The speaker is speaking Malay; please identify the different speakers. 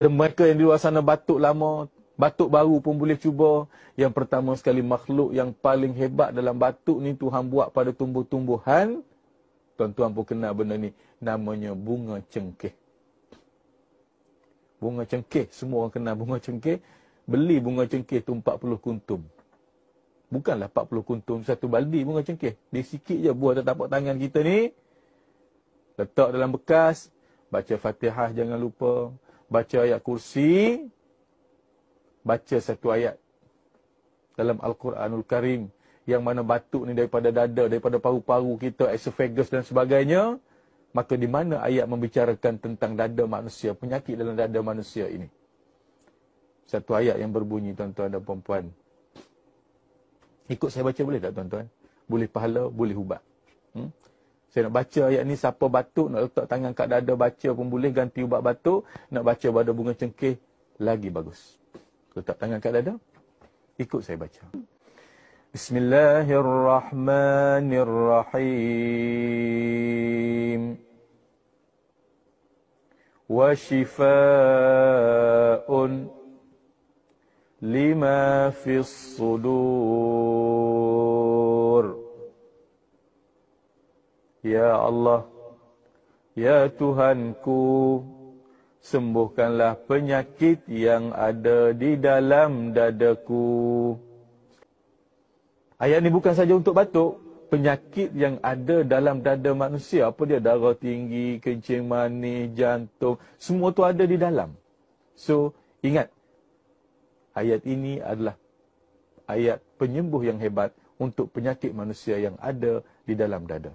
Speaker 1: Mereka yang di luar sana batuk lama, batuk baru pun boleh cuba. Yang pertama sekali, makhluk yang paling hebat dalam batuk ni Tuhan buat pada tumbuh-tumbuhan. Tuan-tuan pun kenal benda ni. Namanya bunga cengkeh. Bunga cengkeh. Semua orang kenal bunga cengkeh. Beli bunga cengkeh tu 40 kuntum. Bukanlah 40 kuntum satu baldi bunga cengkeh. Dia sikit je buah tapak tangan kita ni. Letak dalam bekas. Baca Fatihah jangan lupa. Baca ayat kursi. Baca satu ayat dalam Al-Quranul Karim. Yang mana batuk ni daripada dada, daripada paru-paru kita, esophagus dan sebagainya. Maka di mana ayat membicarakan tentang dada manusia, penyakit dalam dada manusia ini. Satu ayat yang berbunyi, tuan-tuan dan puan-puan. Ikut saya baca boleh tak, tuan-tuan? Boleh pahala, boleh ubat. Saya nak baca ayat ni, siapa batuk, nak letak tangan kat dada, baca pun boleh, ganti ubat batuk. Nak baca pada bunga cengkeh, lagi bagus. Letak tangan kat dada, ikut saya baca. Bismillahirrahmanirrahim. Wa shifaa'un lima fis sudur. Ya Allah, ya Tuhanku, sembuhkanlah penyakit yang ada di dalam dadaku. Ayat ni bukan saja untuk batuk. Penyakit yang ada dalam dada manusia. Apa dia? Darah tinggi, kencing manis, jantung. Semua tu ada di dalam. So, ingat. Ayat ini adalah ayat penyembuh yang hebat untuk penyakit manusia yang ada di dalam dada.